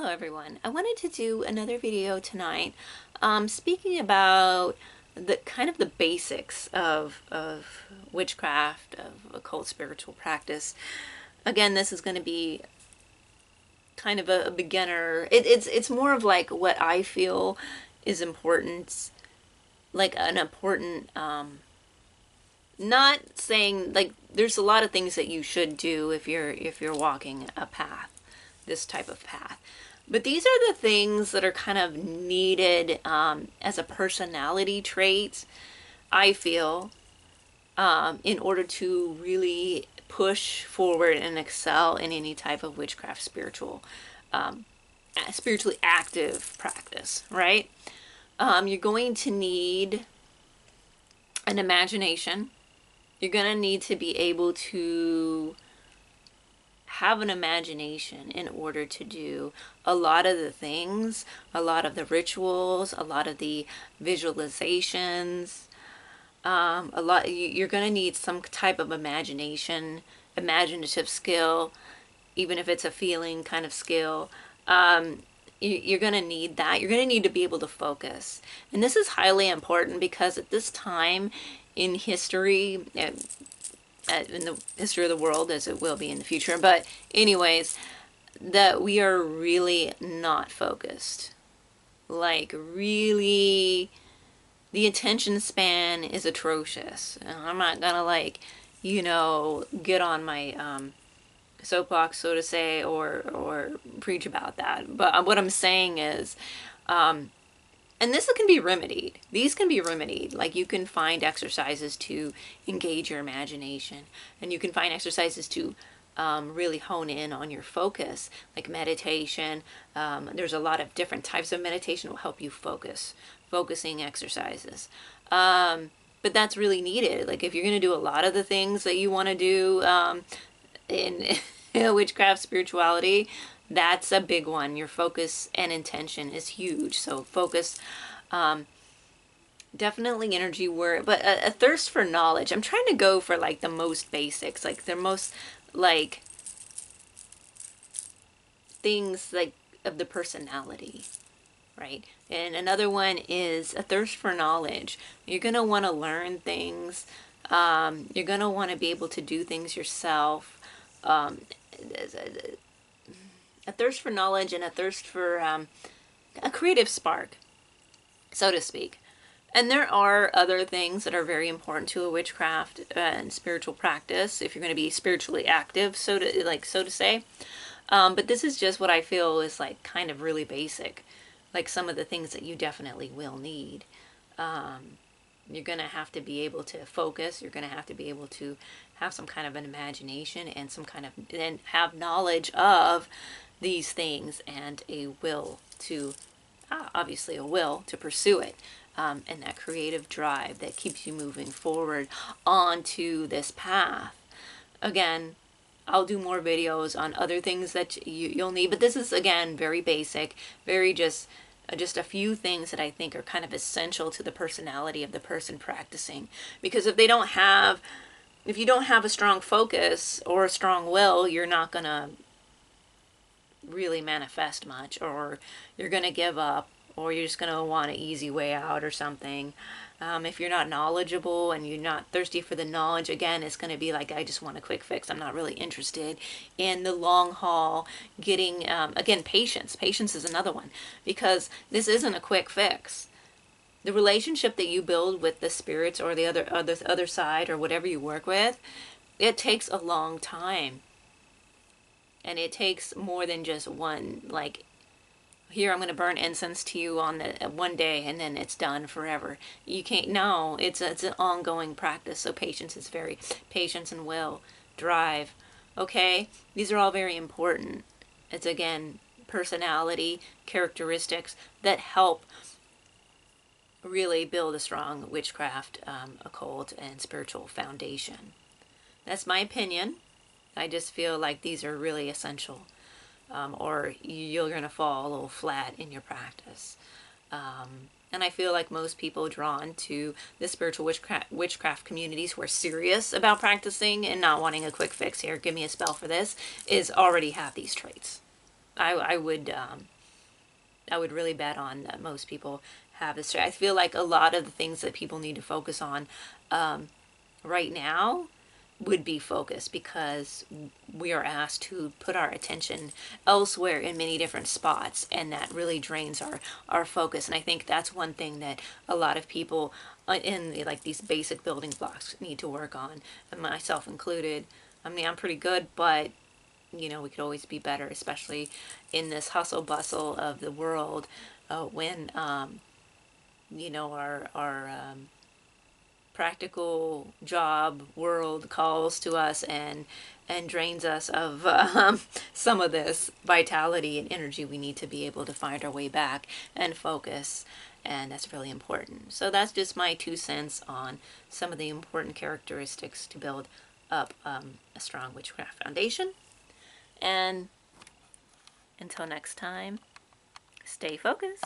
Hello everyone. I wanted to do another video tonight speaking about the kind of the basics of witchcraft, of occult spiritual practice. Again, this is going to be kind of a beginner. It's more of like what I feel is important, like an important not saying like there's a lot of things that you should do if you're walking a path, this type of path. But these are the things that are kind of needed as a personality trait, I feel, in order to really push forward and excel in any type of witchcraft spiritually active practice, right? You're going to need an imagination. You're going to need to be able to have an imagination in order to do a lot of the things, a lot of the rituals, a lot of the visualizations. You're going to need some type of imaginative skill, even if it's a feeling kind of skill. You're going to need that. You're going to need to be able to focus. And this is highly important because at this time in history, in the history of the world, as it will be in the future, but anyways, that we are really not focused. Like, really, the attention span is atrocious. And I'm not gonna, like, get on my soapbox, so to say, or preach about that. But what I'm saying is, and this can be remedied. These can be remedied. Like, you can find exercises to engage your imagination, and you can find exercises to really hone in on your focus, like meditation. There's a lot of different types of meditation that will help you focusing exercises. But that's really needed. Like, if you're going to do a lot of the things that you want to do in witchcraft spirituality, that's a big one. Your focus and intention is huge. So focus, definitely energy work, but a thirst for knowledge. I'm trying to go for like the most basics, like the most like things like of the personality, right? And another one is a thirst for knowledge. You're going to want to learn things. You're going to want to be able to do things yourself. A thirst for knowledge and a thirst for a creative spark, so to speak. And there are other things that are very important to a witchcraft and spiritual practice if you're going to be spiritually active, so to say. But this is just what I feel is like kind of really basic, like some of the things that you definitely will need. You're going to have to be able to focus. You're going to have to be able to have some kind of an imagination and and have knowledge of these things and a will to, obviously a will to pursue it. And that creative drive that keeps you moving forward onto this path. Again, I'll do more videos on other things that you'll need, but this is, again, very basic, very just a few things that I think are kind of essential to the personality of the person practicing. Because if you don't have a strong focus or a strong will, you're not going to really manifest much, or you're going to give up, or you're just going to want an easy way out or something. If you're not knowledgeable and you're not thirsty for the knowledge, again, it's going to be like, I just want a quick fix. I'm not really interested in the long haul getting, again, patience. Patience is another one, because this isn't a quick fix. The relationship that you build with the spirits or the other side or whatever you work with, it takes a long time. And it takes more than just one, like, here, I'm going to burn incense to you on the one day and then it's done forever. You can't, no, it's an ongoing practice. So patience and will, drive, okay? These are all very important. It's, again, personality, characteristics that help really build a strong witchcraft, occult, and spiritual foundation. That's my opinion. I just feel like these are really essential, or you're going to fall a little flat in your practice. And I feel like most people drawn to the spiritual witchcraft communities who are serious about practicing and not wanting a quick fix here, give me a spell for this, is already have these traits. I would I would really bet on that most people have this. I feel like a lot of the things that people need to focus on right now would be focused, because we are asked to put our attention elsewhere in many different spots, and that really drains our focus. And I think that's one thing that a lot of people in like these basic building blocks need to work on, and myself included. I mean, I'm pretty good, but we could always be better, especially in this hustle bustle of the world, when our practical job world calls to us and drains us of some of this vitality and energy. We need to be able to find our way back and focus, and that's really important. So that's just my 2 cents on some of the important characteristics to build up a strong witchcraft foundation. And until next time, stay focused.